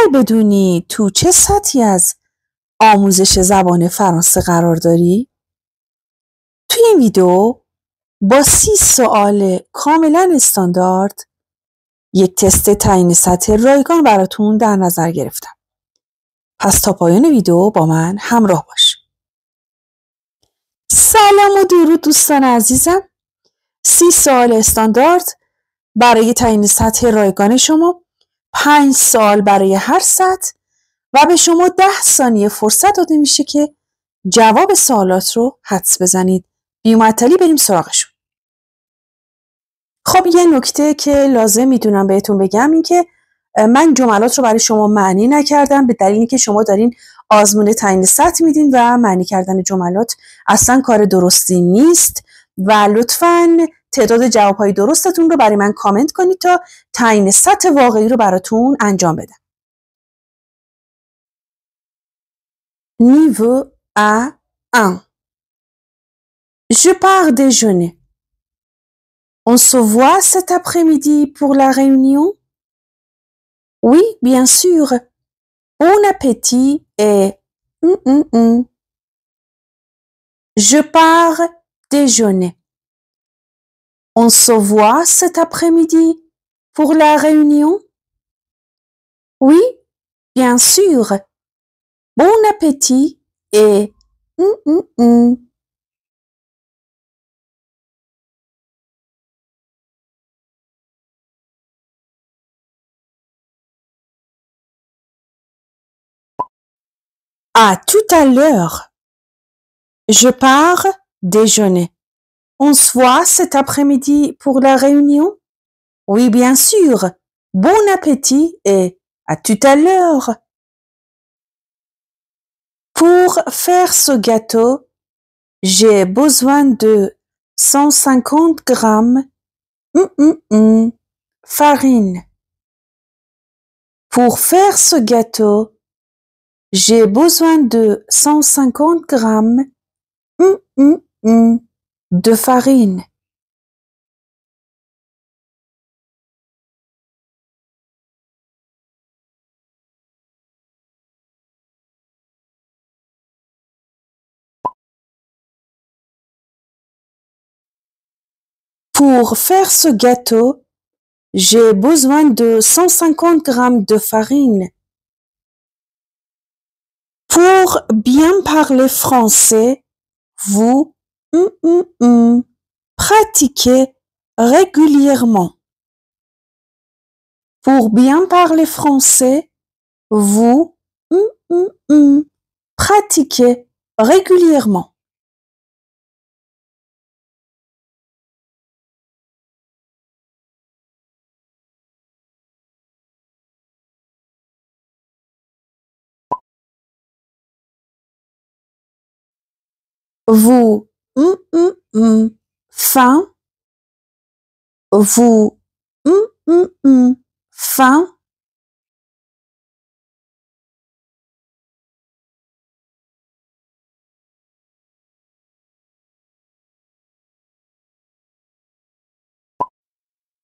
اگر بدونی تو چه سطحی از آموزش زبان فرانسه قرار داری، توی این ویدیو با 30 سوال کاملا استاندارد یک تست تعیین سطح رایگان براتون در نظر گرفتم. پس تا پایان ویدیو با من همراه باش. سلام و درود دوستان عزیزم. 30 سوال استاندارد برای تعیین سطح رایگان شما، 5 سوال برای هر سطح و به شما 10 ثانیه فرصت داده میشه که جواب سوالات رو حدس بزنید. بی‌معطلی بریم سراغشون. خب یه نکته که لازم میدونم بهتون بگم این که من جملات رو برای شما معنی نکردم، به دلیلی که شما دارین آزمون تعیین سطح میدین و معنی کردن جملات اصلا کار درستی نیست و لطفاً تعداد جوابهای درستتون رو برای من کامنت کنید تا تعیین سطح واقعی رو براتون انجام بدم. Niveau A1. Je pars déjeuner. On se voit cet après-midi pour la réunion? Oui, bien sûr. Bon appétit et... Je pars déjeuner. On se voit cet après-midi pour la réunion? Oui, bien sûr. Bon appétit et... À tout à l'heure. Je pars déjeuner. On se voit cet après-midi pour la réunion? Oui, bien sûr. Bon appétit et à tout à l'heure. Pour faire ce gâteau, j'ai besoin de 150 grammes farine. Pour faire ce gâteau, j'ai besoin de 150 grammes de farine. Pour faire ce gâteau, j'ai besoin de 150 grammes de farine. Pour bien parler français, vous pratiquez régulièrement. Pour bien parler français, vous pratiquez régulièrement. Vous faim. Vous faim.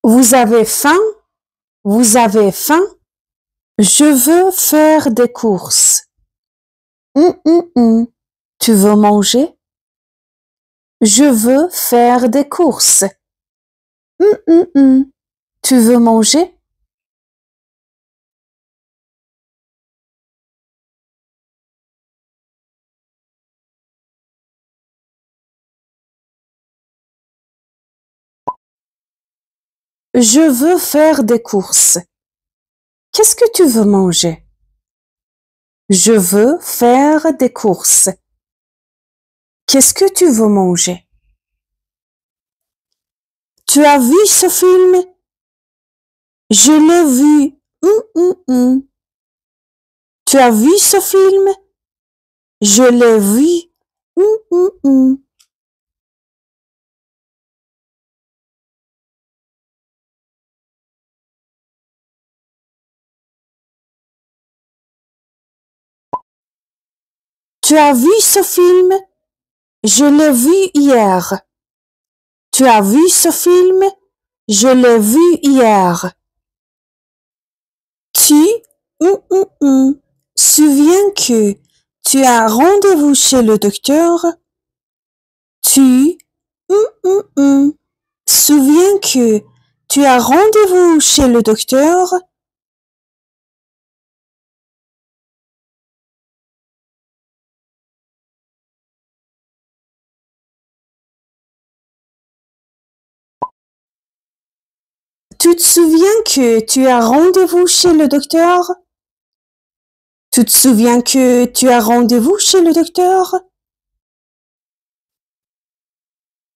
Vous avez faim? Vous avez faim? Je veux faire des courses. Tu veux manger? Je veux faire des courses. Tu veux manger? Je veux faire des courses. Qu'est-ce que tu veux manger? Je veux faire des courses. Qu'est-ce que tu veux manger? Tu as vu ce film? Je l'ai vu. Tu as vu ce film? Je l'ai vu. Tu as vu ce film? Je l'ai vu hier. Tu as vu ce film? Je l'ai vu hier. Tu Souviens que tu as rendez-vous chez le docteur. Tu Souviens que tu as rendez-vous chez le docteur. Tu te souviens que tu as rendez-vous chez le docteur? Tu te souviens que tu as rendez-vous chez le docteur?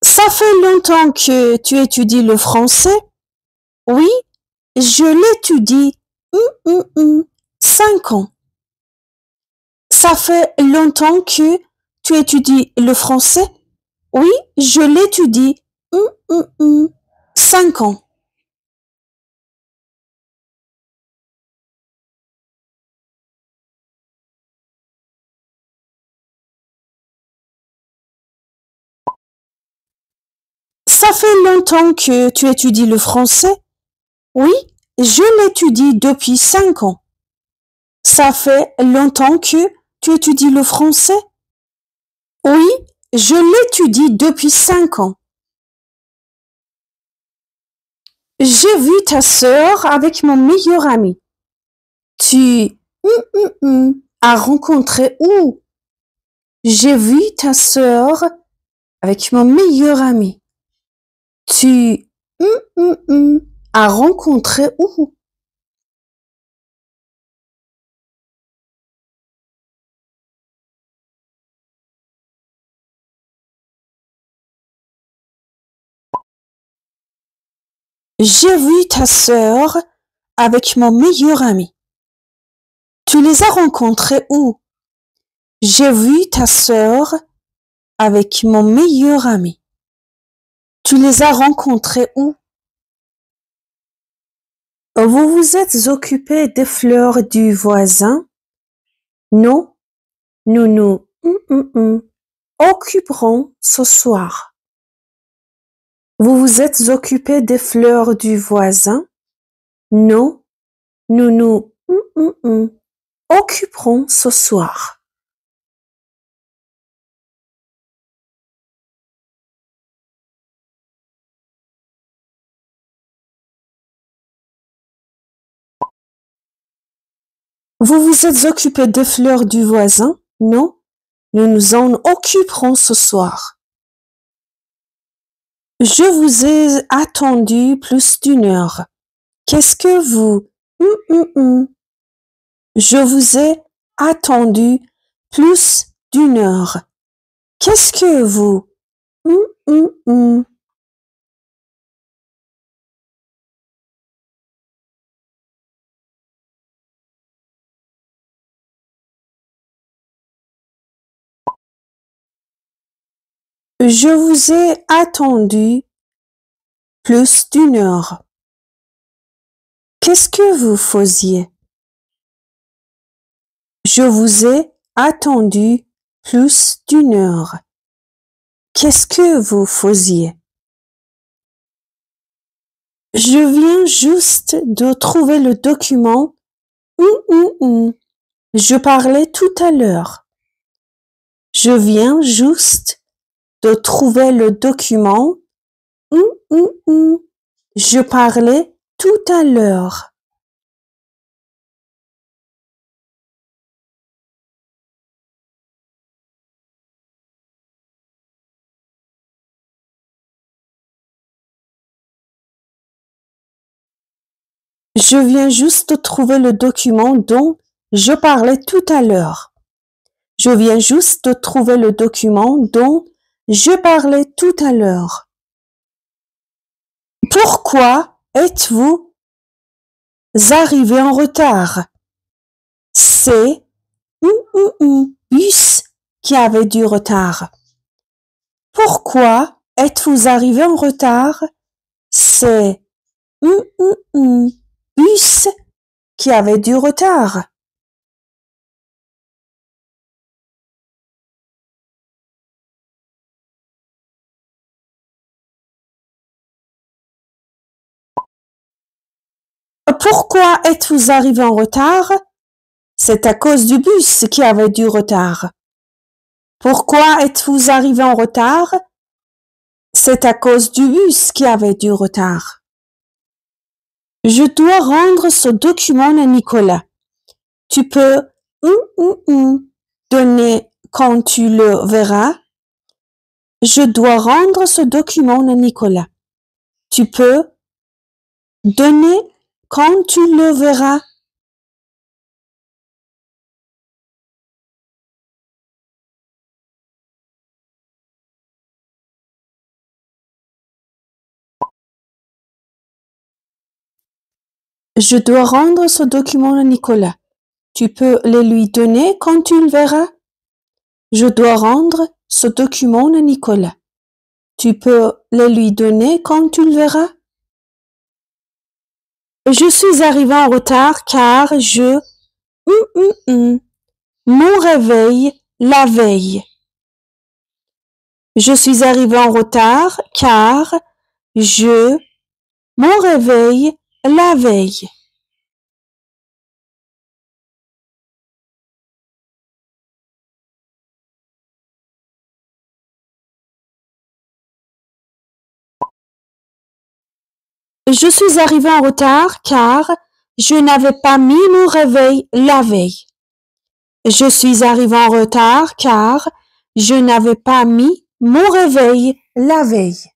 Ça fait longtemps que tu étudies le français? Oui, je l'étudie. 5 ans. Ça fait longtemps que tu étudies le français? Oui, je l'étudie. 5 ans. Ça fait longtemps que tu étudies le français? Oui, je l'étudie depuis 5 ans. Ça fait longtemps que tu étudies le français? Oui, je l'étudie depuis 5 ans. J'ai vu ta sœur avec mon meilleur ami. Tu as rencontré où? J'ai vu ta sœur avec mon meilleur ami. Tu as rencontré où? J'ai vu ta sœur avec mon meilleur ami. Tu les as rencontrés où? J'ai vu ta sœur avec mon meilleur ami. Tu les as rencontrés où? Vous vous êtes occupé des fleurs du voisin? Non, nous nous occuperons ce soir. Vous vous êtes occupé des fleurs du voisin? Non, nous nous occuperons ce soir. Vous vous êtes occupé des fleurs du voisin? Non, nous nous en occuperons ce soir. Je vous ai attendu plus d'une heure. Qu'est-ce que vous Je vous ai attendu plus d'une heure. Qu'est-ce que vous Je vous ai attendu plus d'une heure. Qu'est-ce que vous faisiez? Je vous ai attendu plus d'une heure. Qu'est-ce que vous faisiez? Je viens juste de trouver le document. Je parlais tout à l'heure. Je viens juste de trouver le document. Je parlais tout à l'heure. Je viens juste de trouver le document dont je parlais tout à l'heure. Je viens juste de trouver le document dont je parlais tout à l'heure. Pourquoi êtes-vous arrivé en retard? C'est bus qui avait du retard. Pourquoi êtes-vous arrivé en retard? C'est bus qui avait du retard. Pourquoi êtes-vous arrivé en retard? C'est à cause du bus qui avait du retard. Pourquoi êtes-vous arrivé en retard? C'est à cause du bus qui avait du retard. Je dois rendre ce document à Nicolas. Tu peux donner quand tu le verras. Je dois rendre ce document à Nicolas. Tu peux donner quand tu le verras. Je dois rendre ce document à Nicolas. Tu peux le lui donner quand tu le verras. Je dois rendre ce document à Nicolas. Tu peux le lui donner quand tu le verras. Je suis arrivé en retard car mon réveil la veille. Je suis arrivé en retard car mon réveil la veille. Je suis arrivé en retard car je n'avais pas mis mon réveil la veille. Je suis arrivé en retard car je n'avais pas mis mon réveil la veille.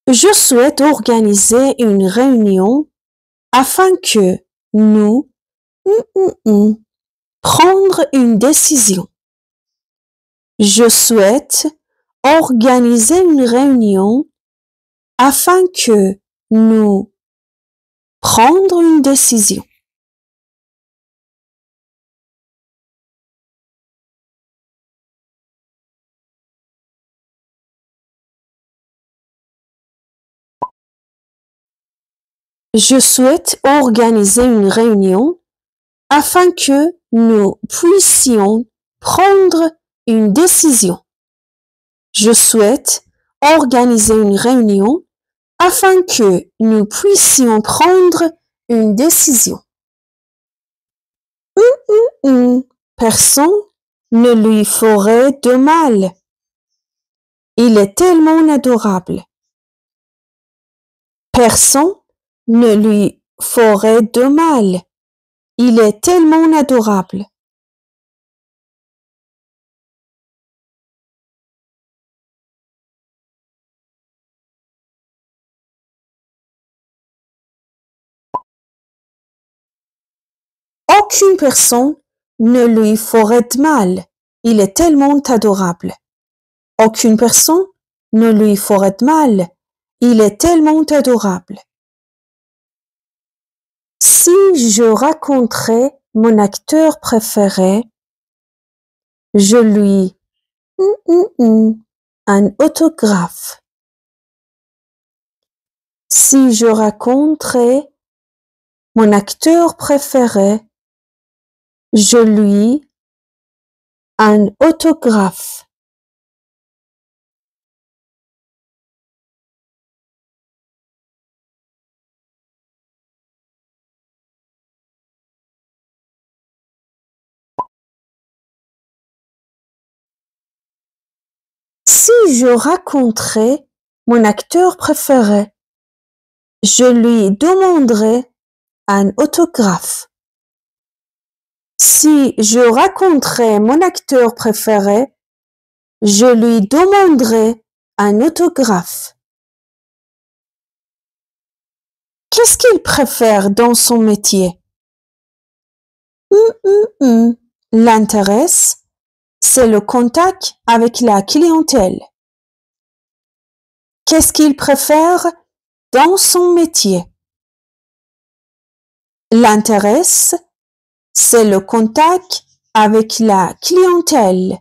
Je souhaite organiser une réunion afin que nous prendre une décision. Je souhaite organiser une réunion afin que nous prendre une décision. Je souhaite organiser une réunion afin que nous puissions prendre une décision. Je souhaite organiser une réunion afin que nous puissions prendre une décision. Personne ne lui ferait de mal. Il est tellement adorable. Personne ne lui ferait de mal. Il est tellement adorable. Aucune personne ne lui ferait de mal. Il est tellement adorable. Aucune personne ne lui ferait de mal. Il est tellement adorable. Si je rencontrais mon acteur préféré, je lui un autographe. Si je rencontrais mon acteur préféré, je lui un autographe. Si je rencontrais mon acteur préféré, je lui demanderais un autographe. Si je rencontrais mon acteur préféré, je lui demanderais un autographe. Qu'est-ce qu'il préfère dans son métier? L'intérêt, c'est le contact avec la clientèle. Qu'est-ce qu'il préfère dans son métier? L'intérêt, c'est le contact avec la clientèle.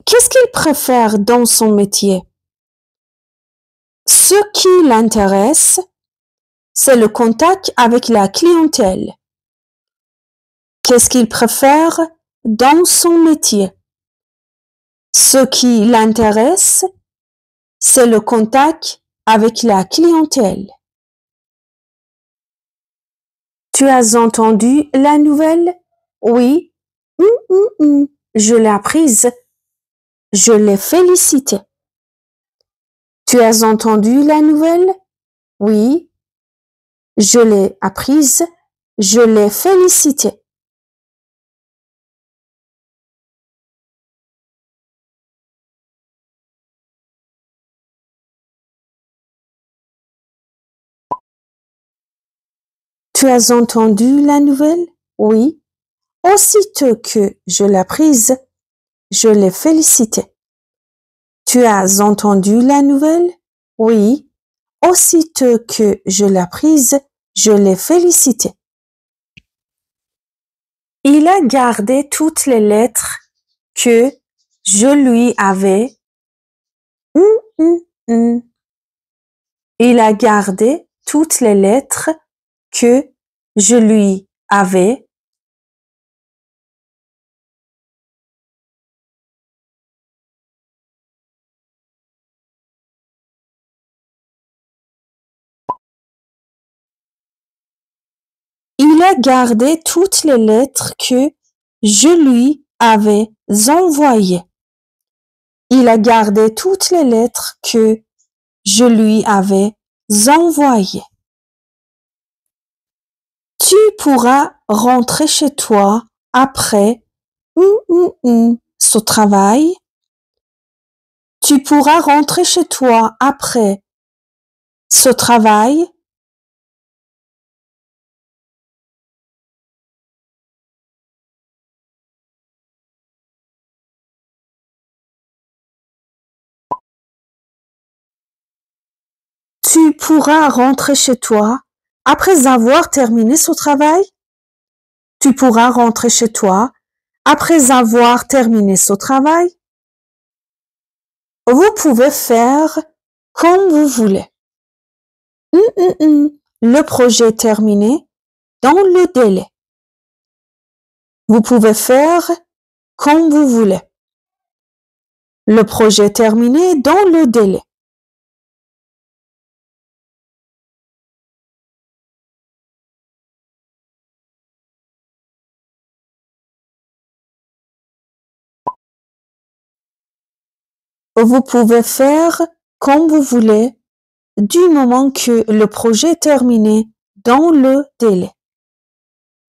Qu'est-ce qu'il préfère dans son métier? Ce qui l'intéresse, c'est le contact avec la clientèle. Qu'est-ce qu'il préfère dans son métier? Ce qui l'intéresse, c'est le contact avec la clientèle. Tu as entendu la nouvelle? Oui. Je l'ai apprise. Je l'ai félicité. Tu as entendu la nouvelle? Oui. Je l'ai apprise. Je l'ai félicité. Tu as entendu la nouvelle? Oui. Aussitôt que je l'ai apprise, je l'ai félicité. Tu as entendu la nouvelle? Oui. Aussitôt que je l'ai apprise, je l'ai félicité. Il a gardé toutes les lettres que je lui avais. Il a gardé toutes les lettres que je lui avais. Il a gardé toutes les lettres que je lui avais envoyées. Il a gardé toutes les lettres que je lui avais envoyées. Tu pourras rentrer chez toi après ce travail. Tu pourras rentrer chez toi après ce travail. Tu pourras rentrer chez toi après avoir terminé ce travail. Tu pourras rentrer chez toi après avoir terminé ce travail. Vous pouvez faire comme vous voulez. Le projet est terminé dans le délai. Vous pouvez faire comme vous voulez. Le projet est terminé dans le délai. Vous pouvez faire comme vous voulez du moment que le projet est terminé dans le délai.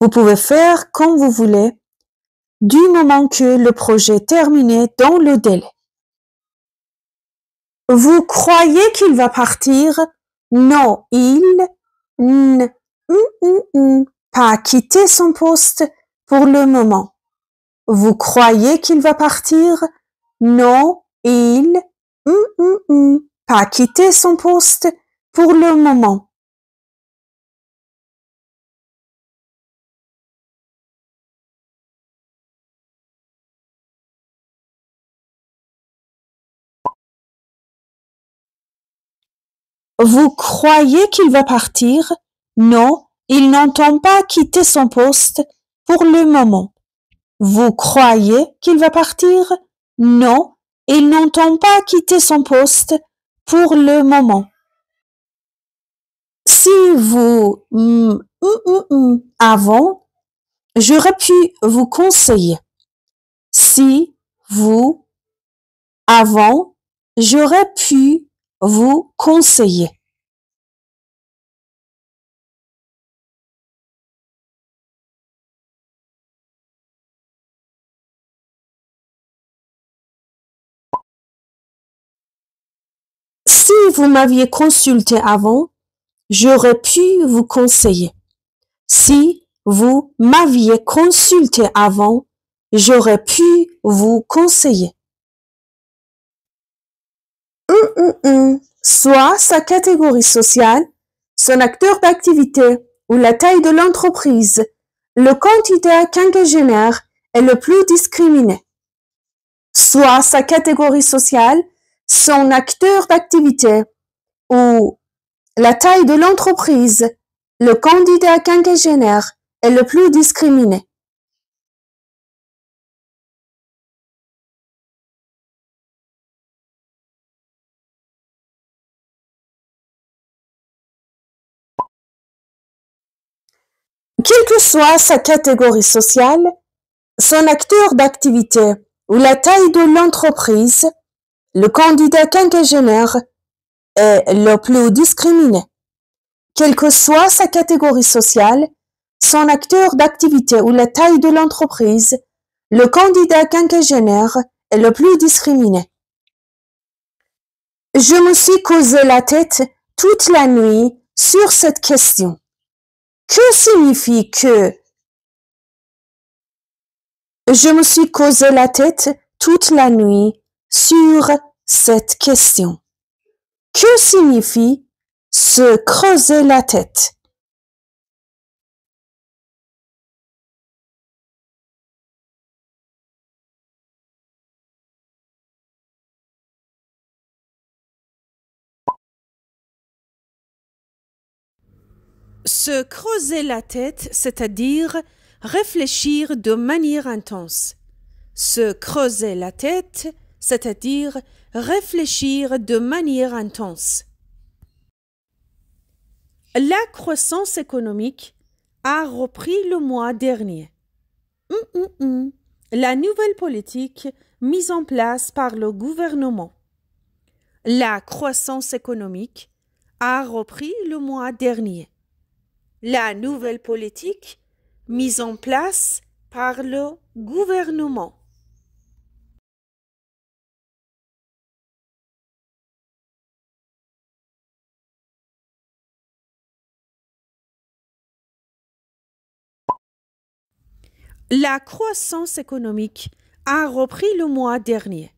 Vous pouvez faire comme vous voulez du moment que le projet est terminé dans le délai. Vous croyez qu'il va partir? Non, il pas quitter son poste pour le moment. Vous croyez qu'il va partir? Non, il pas quitter son poste pour le moment. Vous croyez qu'il va partir? Non, il n'entend pas quitter son poste pour le moment. Vous croyez qu'il va partir? Non, il n'entend pas quitter son poste pour le moment. Si vous avant, j'aurais pu vous conseiller. Si vous avant, j'aurais pu vous conseiller. Si vous m'aviez consulté avant, j'aurais pu vous conseiller. Si vous m'aviez consulté avant, j'aurais pu vous conseiller. Soit sa catégorie sociale, son acteur d'activité ou la taille de l'entreprise, le candidat quinquagénaire est le plus discriminé. Soit sa catégorie sociale, son acteur d'activité ou la taille de l'entreprise, le candidat quinquagénaire est le plus discriminé. Quelle que soit sa catégorie sociale, son acteur d'activité ou la taille de l'entreprise, le candidat quinquagénaire est le plus discriminé. Quelle que soit sa catégorie sociale, son acteur d'activité ou la taille de l'entreprise, le candidat quinquagénaire est le plus discriminé. Je me suis causé la tête toute la nuit sur cette question. Que signifie que? Je me suis causé la tête toute la nuit sur cette question. Que signifie se creuser la tête? Se creuser la tête, c'est-à-dire réfléchir de manière intense. Se creuser la tête, c'est-à-dire réfléchir de manière intense. La croissance économique a repris le mois dernier. La nouvelle politique mise en place par le gouvernement. La croissance économique a repris le mois dernier. La nouvelle politique mise en place par le gouvernement. La croissance économique a repris le mois dernier,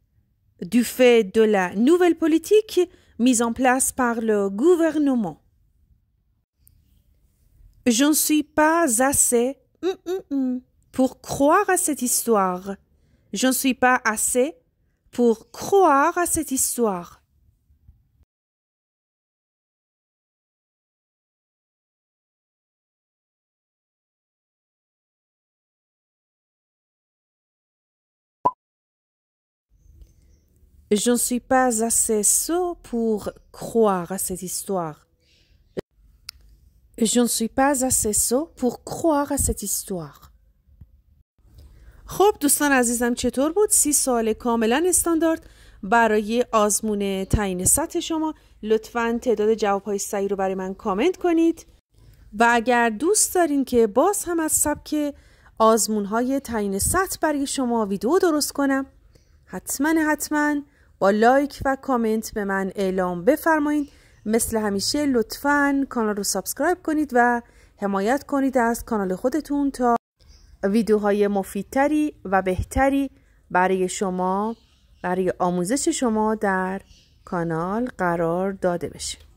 du fait de la nouvelle politique mise en place par le gouvernement. Je ne suis pas assez pour croire à cette histoire. Je ne suis pas assez pour croire à cette histoire. Je ne suis pas assez sot pour croire à cette histoire. Je ne suis pas assez sot pour croire à cette histoire. خب دوستان عزیزم چطور بود؟ 30 سوال کاملا استاندارد برای آزمون تعیین سطح شما. لطفاً تعداد جواب‌های صحیح رو برای من کامنت کنید و اگر دوست دارین که باز هم از سبک آزمون‌های تعیین سطح برای شما ویدیو درست کنم، حتما با لایک و کامنت به من اعلام بفرمایید. مثل همیشه لطفاً کانال رو سابسکرایب کنید و حمایت کنید از کانال خودتون تا ویدیوهای مفیدتری و بهتری برای شما، برای آموزش شما در کانال قرار داده بشه.